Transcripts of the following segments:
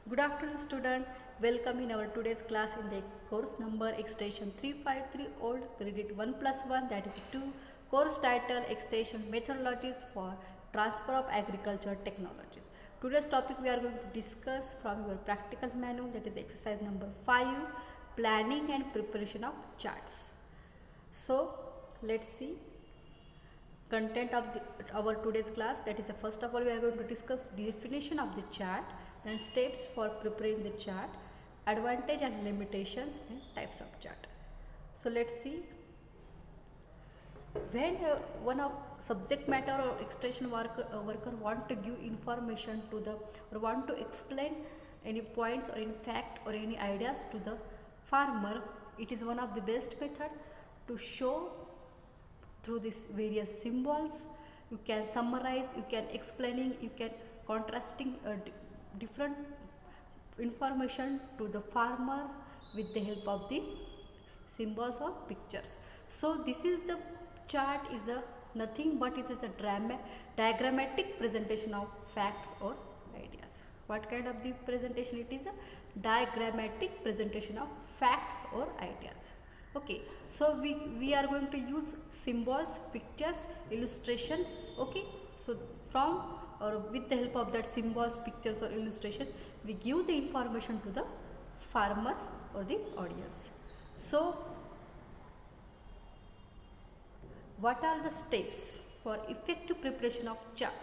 Good afternoon student. Welcome in our today's class in the course number extension 353 old credit 1 plus 1 that is 2 course title extension methodologies for transfer of agriculture technologies. Today's topic we are going to discuss from your practical manual that is exercise number 5 planning and preparation of charts. So let's see content of our today's class. That is first of all we are going to discuss definition of the chart, then steps for preparing the chart, advantage and limitations and types of chart. So let's see. When one of subject matter or extension worker want to give information to the or want to explain any points or in fact or any ideas to the farmer, it is one of the best method to show through these various symbols. You can summarize, you can explaining, you can contrasting different information to the farmer with the help of the symbols or pictures. So this is the chart is a nothing but it is a diagrammatic presentation of facts or ideas. What kind of the presentation? It is a diagrammatic presentation of facts or ideas. Okay, so we are going to use symbols, pictures, illustration. Okay, so from or with the help of that symbols, pictures or illustration, we give the information to the farmers or the audience. So what are the steps for effective preparation of chart?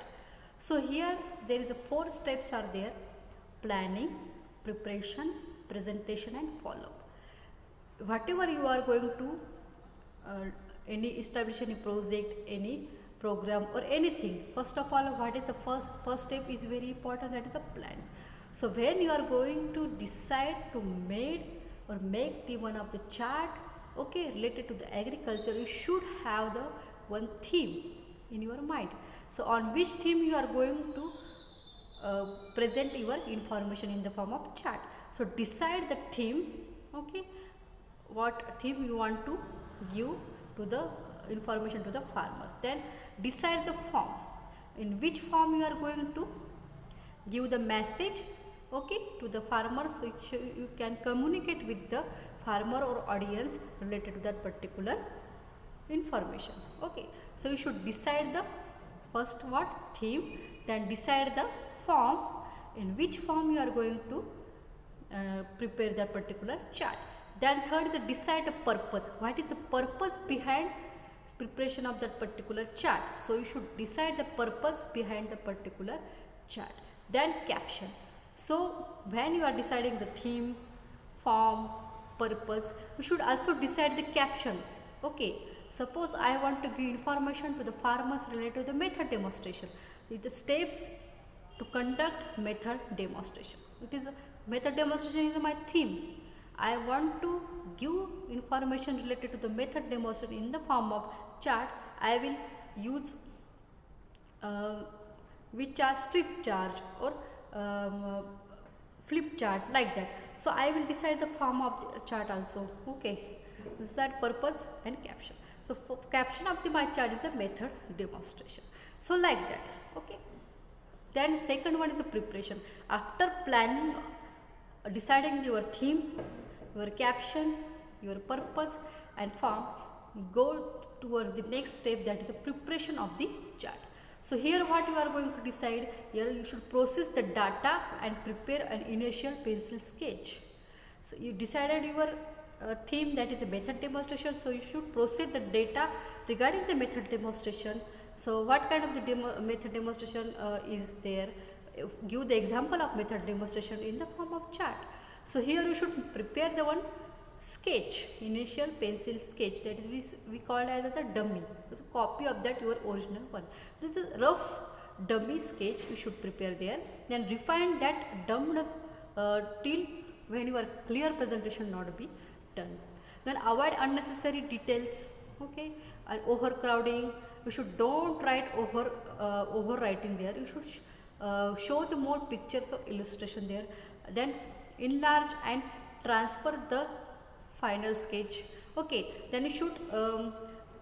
So here there is a 4 steps are there: planning, preparation, presentation and follow-up. Whatever you are going to any establish any project, any program or anything, first of all what is the first step is very important, that is a plan. So when you are going to decide to make the one of the chart, okay, related to the agriculture, you should have the one theme in your mind. So on which theme you are going to present your information in the form of chart. So decide the theme, okay, what theme you want to give to the information to the farmers. Then decide the form, in which form you are going to give the message, okay, to the farmers, so you can communicate with the farmer or audience related to that particular information. Okay, so you should decide the first what theme, then decide the form, in which form you are going to prepare that particular chart. Then third is the decide the purpose. What is the purpose behind preparation of that particular chart? So you should decide the purpose behind the particular chart. Then caption. So when you are deciding the theme, form, purpose, you should also decide the caption. Okay, suppose I want to give information to the farmers related to the method demonstration. The steps to conduct method demonstration. It is a method demonstration is my theme. I want to give information related to the method demonstration in the form of chart. I will use which are strip chart or flip chart, like that. So I will decide the form of the chart also. Okay, this is that purpose and caption. So for caption of my chart is a method demonstration. So like that. Okay. Then second one is a preparation. After planning, deciding your theme, your caption, your purpose and form, go towards the next step, that is the preparation of the chart. So here what you are going to decide, here you should process the data and prepare an initial pencil sketch. So you decided your theme, that is a method demonstration, so you should process the data regarding the method demonstration. So what kind of the method demonstration is there? Give the example of method demonstration in the form of chart. So here you should prepare the one sketch, initial pencil sketch, that is we call it as a dummy. It's a copy of that your original one. This is a rough dummy sketch you should prepare there. Then refine that dumbed till when your clear presentation not be done. Then avoid unnecessary details, okay, and overcrowding. You should don't write overwriting there. You should show the more pictures or illustration there. Then enlarge and transfer the final sketch. Okay, then you should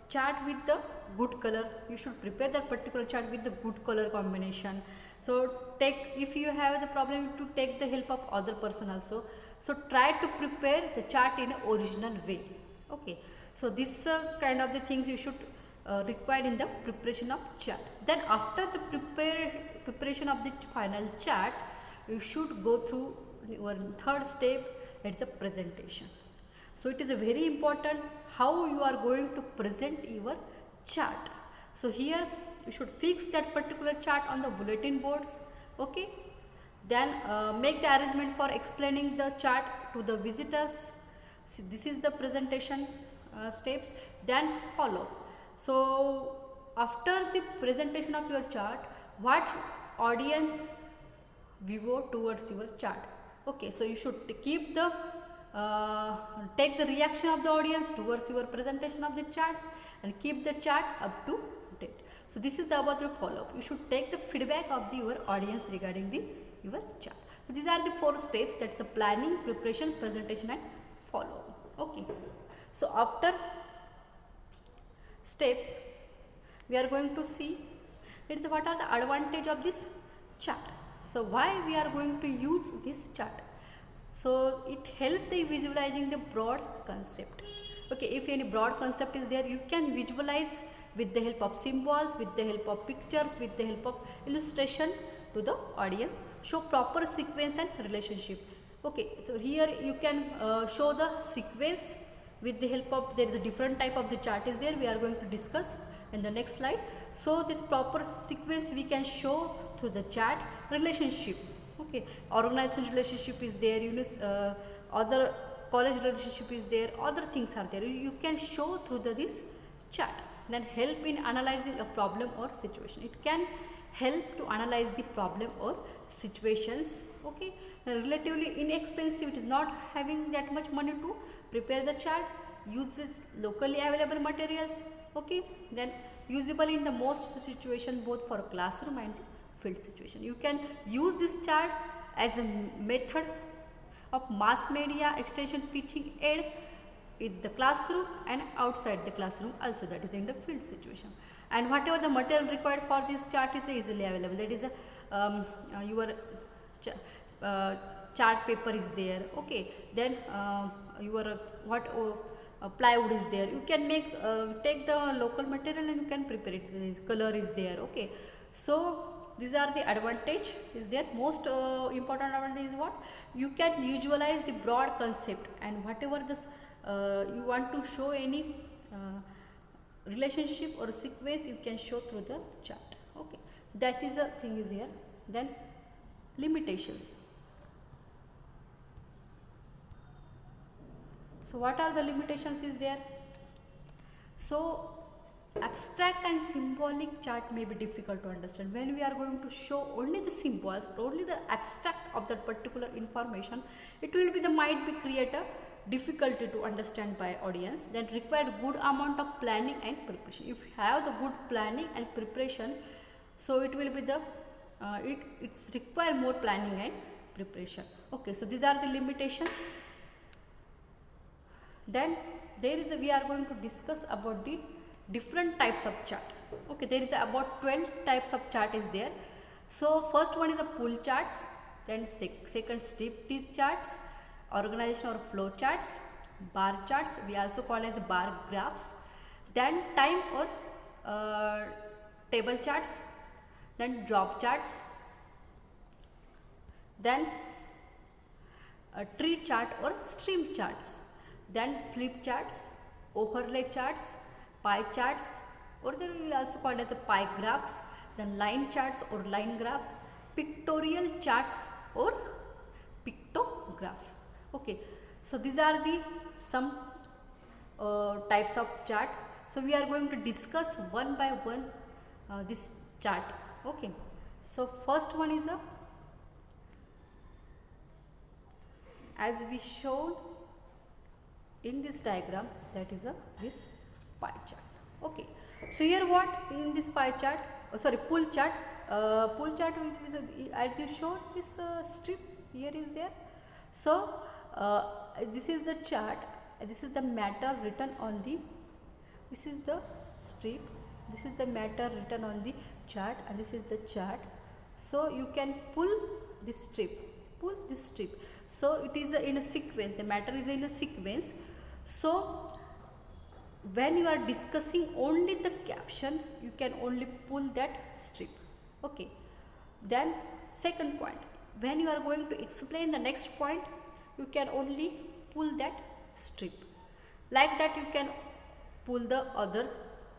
chart with the good color. You should prepare that particular chart with the good color combination. So take, if you have the problem, to take the help of other person also. So try to prepare the chart in a original way. Okay, so this kind of the things you should require in the preparation of chart. Then after the preparation of the final chart, you should go through your third step, it's a presentation. So it is a very important how you are going to present your chart. So here you should fix that particular chart on the bulletin boards. Okay, then make the arrangement for explaining the chart to the visitors. See, this is the presentation steps. Then follow. So after the presentation of your chart, what audience view towards your chart? Okay, so you should keep the take the reaction of the audience towards your presentation of the charts and keep the chart up to date. So this is about your follow-up. You should take the feedback of your audience regarding your chart. So these are the 4 steps, that's the planning, preparation, presentation and follow-up. Okay, so after steps we are going to see that is what are the advantage of this chart. So why we are going to use this chart? So it helps the visualizing the broad concept. Okay, if any broad concept is there, you can visualize with the help of symbols, with the help of pictures, with the help of illustration to the audience, show proper sequence and relationship. Okay, so here you can show the sequence with the help of, there is a different type of the chart is there, we are going to discuss in the next slide. So this proper sequence we can show through the chart. Relationship, okay, organization relationship is there, other college relationship is there, other things are there, you can show through this chart. Then help in analyzing a problem or situation, it can help to analyze the problem or situations. Okay, now, relatively inexpensive, it is not having that much money to prepare the chart, uses locally available materials. Okay, then usable in the most situation, both for classroom and field situation. You can use this chart as a method of mass media extension teaching aid in the classroom and outside the classroom also, that is in the field situation. And whatever the material required for this chart is easily available, that is your chart paper is there. Okay, then your plywood is there, you can make take the local material and you can prepare it, this color is there. Okay, so these are the advantage is there. Most important advantage is what, you can visualize the broad concept, and whatever this you want to show any relationship or sequence, you can show through the chart. Okay, that is a thing is here. Then limitations. So what are the limitations is there? So abstract and symbolic chart may be difficult to understand. When we are going to show only the symbols, only the abstract of that particular information, it will be the might be create a difficulty to understand by audience. Then required good amount of planning and preparation. If you have the good planning and preparation, so it will be the it's require more planning and preparation. Okay, so these are the limitations. Then there is we are going to discuss about the different types of chart. Okay, there is about 12 types of chart is there. So first one is a pull charts, then second strip charts, organization or flow charts, bar charts, we also call as bar graphs, then time or table charts, then job charts, then tree chart or stream charts, then flip charts, overlay charts, pie charts, or they will also called as a pie graphs, then line charts or line graphs, pictorial charts or pictograph. Okay, so these are the some types of chart. So we are going to discuss one by one this chart. Okay, so first one is a, as we showed in this diagram, that is a this pie chart. Okay, so here what in this pie chart, pull chart, is as you showed this strip here is there. So this is the chart, this is the matter written on the, this is the strip, this is the matter written on the chart, and this is the chart. So you can pull this strip. So it is in a sequence, the matter is in a sequence. So when you are discussing only the caption, you can only pull that strip. Okay. Then second point, when you are going to explain the next point, you can only pull that strip. Like that you can pull the other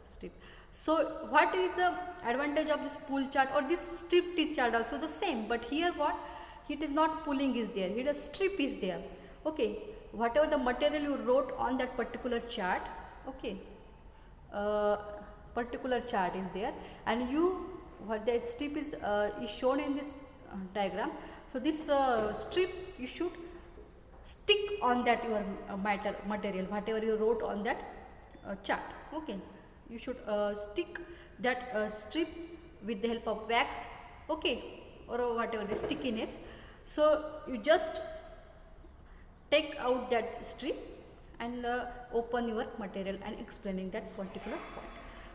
strip. So what is the advantage of this pull chart or this strip is chart? Also the same, but here what, it is not pulling is there, here a strip is there. Okay, whatever the material you wrote on that particular chart, okay, particular chart is there, and you, what the strip is shown in this diagram. So this strip you should stick on that your material, whatever you wrote on that chart. Okay, you should stick that strip with the help of wax, okay, or whatever the stickiness. So you just take out that strip and open your material and explaining that particular point.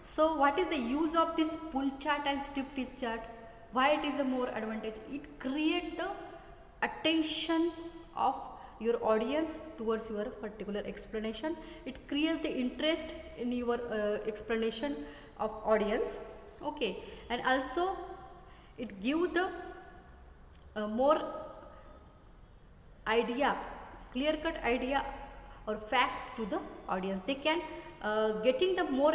So what is the use of this pull chart and strip chart? Why it is a more advantage? It create the attention of your audience towards your particular explanation. It creates the interest in your explanation of audience. Okay, and also it gives the more idea, clear cut idea or facts to the audience. They can getting the more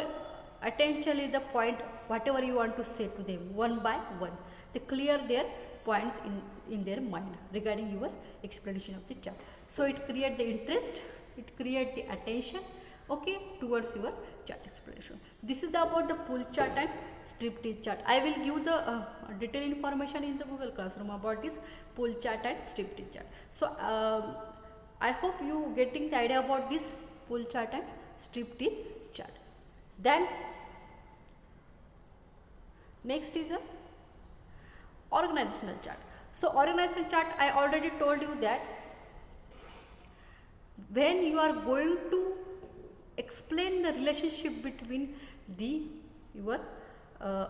attention in the point, whatever you want to say to them, one by one. They clear their points in their mind regarding your explanation of the chart. So it create the interest, it create the attention, okay, towards your chart explanation. This is about the pull chart and strip chart. I will give the detailed information in the Google Classroom about this pull chart and strip chart. So I hope you getting the idea about this pull chart and strip chart. Then next is a organizational chart. So organizational chart, I already told you that when you are going to explain the relationship between your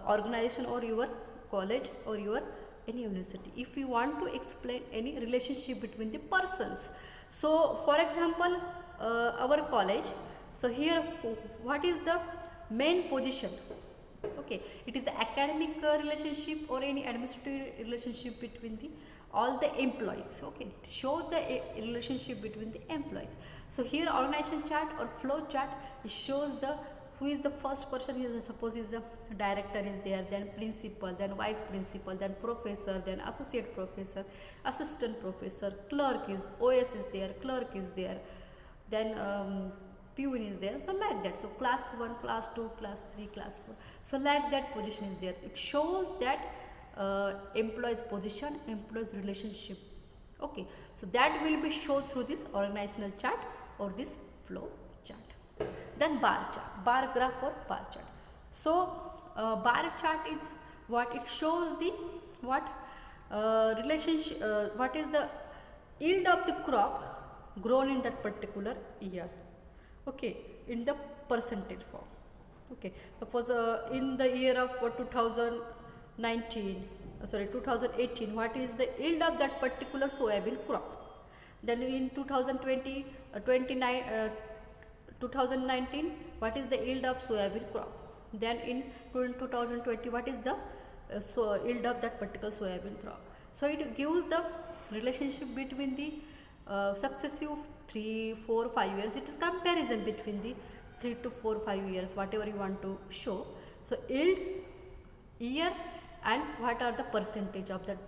organization or your college or your any university, if you want to explain any relationship between the persons. So for example, our college, so here what is the main position? Okay, it is academic relationship or any administrative relationship between the all the employees. Okay, show the relationship between the employees. So here organization chart or flow chart, it shows the who is the first person. Is suppose is a director is there, then principal, then vice principal, then professor, then associate professor, assistant professor, clerk is OS is there, clerk is there, then peon is there. So like that, so class 1, class 2, class 3, class 4, so like that position is there. It shows that employees position, employees relationship. Okay, so that will be shown through this organizational chart or this flow chart. Then bar chart, bar graph or bar chart. So bar chart is what it shows the what relationship, what is the yield of the crop grown in that particular year. Okay, in the percentage form. Okay, suppose in the year of 2018, what is the yield of that particular soybean crop? Then in 2019, what is the yield of soybean crop? Then in 2020, what is the yield of that particular soybean crop? So it gives the relationship between the successive 3, 4, 5 years. It is comparison between the 3 to 4, 5 years, whatever you want to show. So yield, year, and what are the percentage of that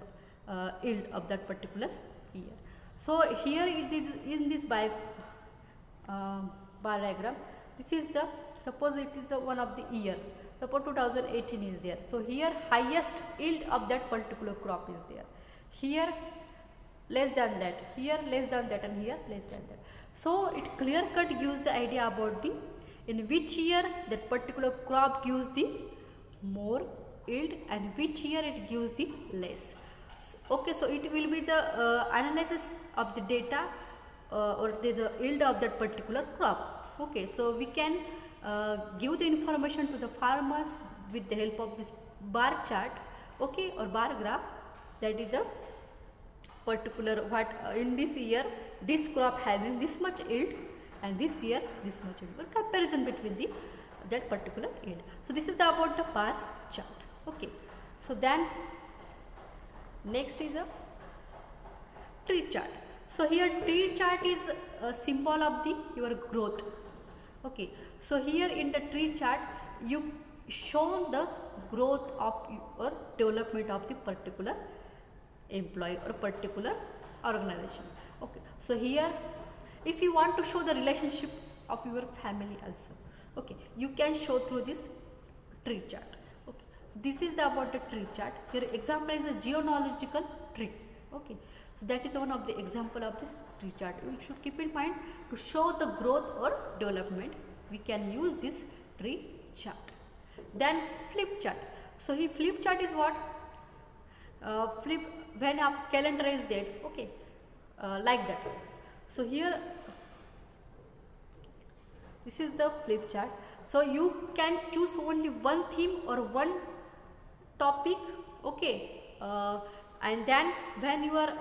yield of that particular year. So here it is in this bar diagram. This is the, suppose it is one of the year. Suppose 2018 is there. So here highest yield of that particular crop is there. Here less than that, here less than that, and here less than that. So it clear cut gives the idea about the in which year that particular crop gives the more yield and which year it gives the less. So, okay, so it will be the analysis of the data or the yield of that particular crop. Okay, so we can give the information to the farmers with the help of this bar chart okay, or bar graph, that is the particular what in this year this crop having this much yield and this year this much yield, or comparison between the that particular yield. So this is the about the bar chart. Okay, so then next is a tree chart. So here tree chart is a symbol of the your growth. Okay, so here in the tree chart you shown the growth of your development of the particular employee or particular organization. Okay, so here if you want to show the relationship of your family also, okay, you can show through this tree chart. Okay, so this is the about the tree chart. Here example is a genealogical tree. Okay, so that is one of the example of this tree chart. You should keep in mind to show the growth or development we can use this tree chart. Then flip chart. So here flip chart is what? Flip when a calendar is there. Okay, like that. So here this is the flip chart. So you can choose only one theme or one topic. Okay, and then when you are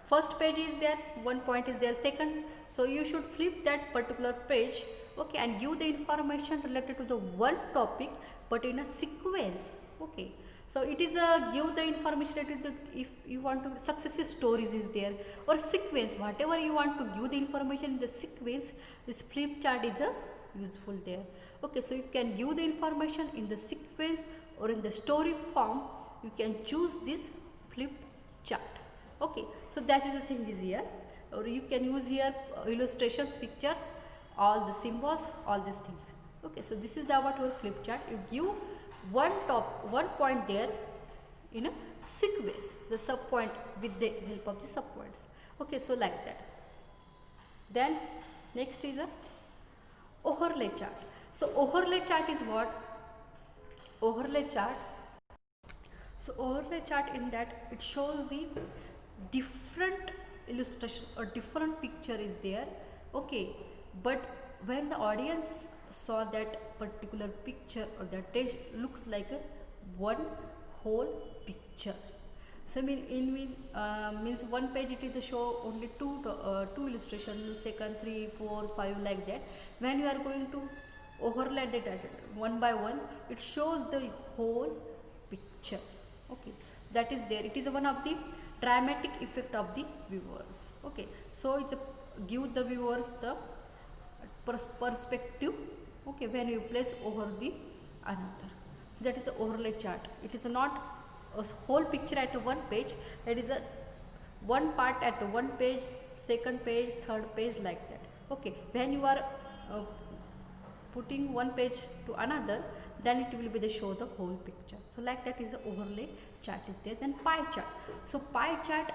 first page is there, one point is there, second, so you should flip that particular page, okay, and give the information related to the one topic but in a sequence. Okay, so it is a give the information related to the, if you want to success stories is there or sequence, whatever you want to give the information in the sequence, this flip chart is a useful there. Okay, so you can give the information in the sequence or in the story form, you can choose this flip chart. Okay, so that is the thing is here, or you can use here illustration, pictures, all the symbols, all these things. Okay, so this is the about your flip chart. You give one point there in a sequence, the sub point with the help of the sub points. Okay, so like that. Then next is a overlay chart. So overlay chart is what? Overlay chart. So overlay chart, in that it shows the different illustration or different picture is there. Okay, but when the audience saw that particular picture or that text looks like a one whole picture. So means one page it is a show only two illustrations, second 3, 4, 5 like that. When you are going to overlay that one by one, it shows the whole picture. Okay, that is there. It is one of the dramatic effect of the viewers. Okay, so it's give the viewers the perspective. Okay, when you place over the another, that is a overlay chart. It is not a whole picture at one page, that is a one part at one page, second page, third page, like that. Okay, when you are putting one page to another, then it will be the show the whole picture. So like that is the overlay chart is there. Then pie chart. So pie chart,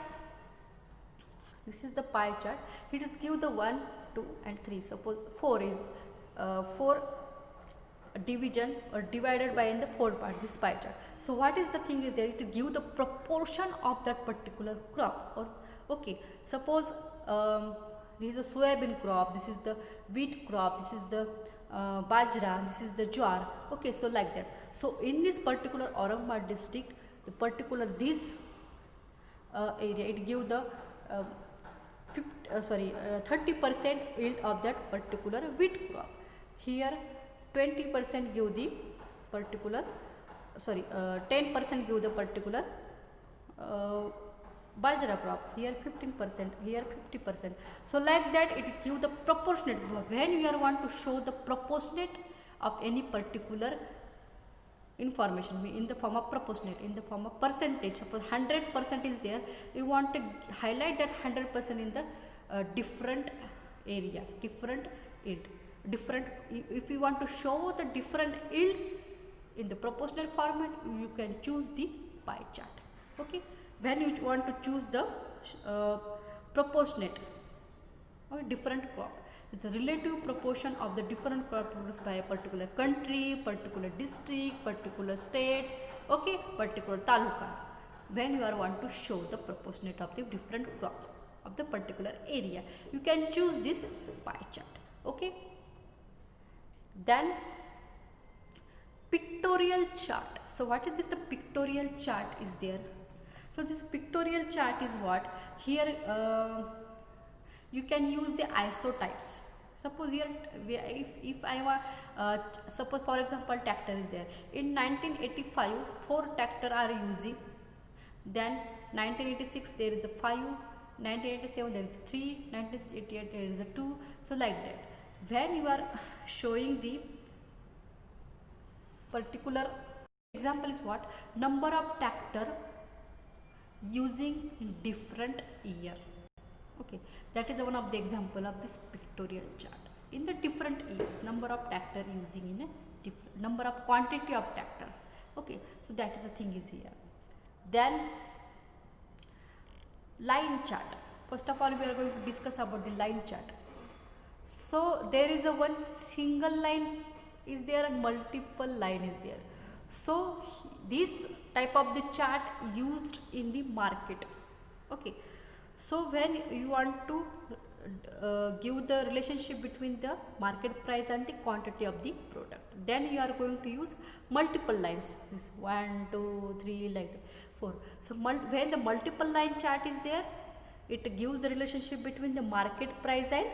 this is the pie chart. It is give the 1, 2 and 3. Suppose 4 is 4 division or divided by in the 4 part, this pie chart. So what is the thing is there? It give the proportion of that particular crop. Or okay, suppose this is a soybean crop, this is the wheat crop, this is the bajra, this is the jowar. Okay, so like that. So in this particular Aurangabad district, the particular this area, it give the 30% yield of that particular wheat crop. Here 20% give the particular 10% give the particular bajra crop, here 15%, here 50%. So like that it give the proportionate. When you are want to show the proportionate of any particular information in the form of proportionate, in the form of percentage. Suppose 100% is there, you want to highlight that 100% in the different area, different yield, different. If you want to show the different yield in the proportional format, you can choose the pie chart. Okay, when you want to choose the proportionate or different crop, it's a relative proportion of the different crop produced by a particular country, particular district, particular state, okay, particular taluka. When you are want to show the proportionate of the different crop of the particular area, you can choose this pie chart. Okay, then pictorial chart. So what is this? The pictorial chart is there. So this pictorial chart is what here you can use the isotypes. Suppose here if I want suppose for example tractor is there. In 1985 4 tractor are using, then 1986 there is a 5, 1987 there is 3, 1988 there is a 2. So like that, when you are showing the particular example is what number of tractor using in different year. Okay, that is one of the example of this pictorial chart. In the different years, number of tractor using in a different number of quantity of tractors. Okay, so that is the thing is here. Then line chart. First of all, we are going to discuss about the line chart. So there is a one single line is there and multiple line is there. So this type of the chart used in the market. Okay, so when you want to give the relationship between the market price and the quantity of the product, then you are going to use multiple lines. This 1, 2, 3 like that, 4. So when the multiple line chart is there, it gives the relationship between the market price and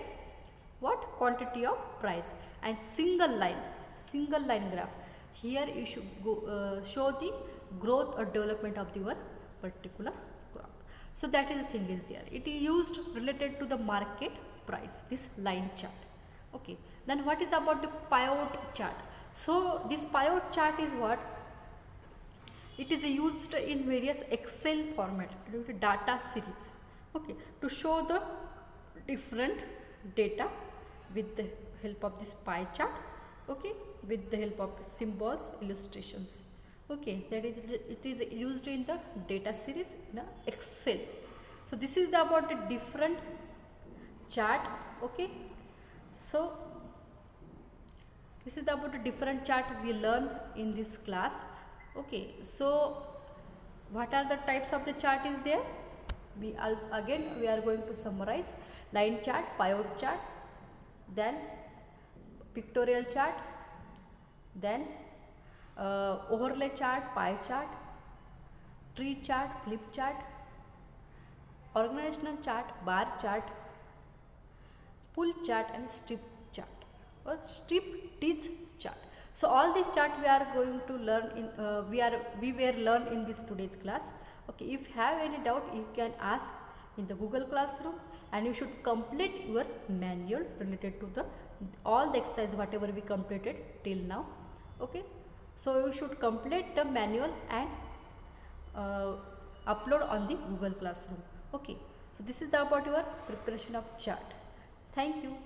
what quantity of price. And single line graph, here you should go show the growth or development of your particular crop. So that is the thing is there, it is used related to the market price, this line chart. Okay, then what is about the pivot chart? So this pivot chart is what it is used in various Excel format, data series. Okay, to show the different data with the help of this pie chart. Okay, with the help of symbols, illustrations. Okay, that is it is used in the data series in Excel. So this is about the different chart. Okay, so this is about the different chart we learn in this class. Okay, so what are the types of the chart is there? We are going to summarize: line chart, pivot chart, then pictorial chart, then overlay chart, pie chart, tree chart, flip chart, organizational chart, bar chart, pull chart, and strip chart or strip teach chart. So all these chart we are going to learn in we were learn in this today's class. Okay, if you have any doubt, you can ask in the Google Classroom, and you should complete your manual related to the all the exercise whatever we completed till now. Okay, so you should complete the manual and upload on the Google Classroom. Okay, so this is about your preparation of chart. Thank you.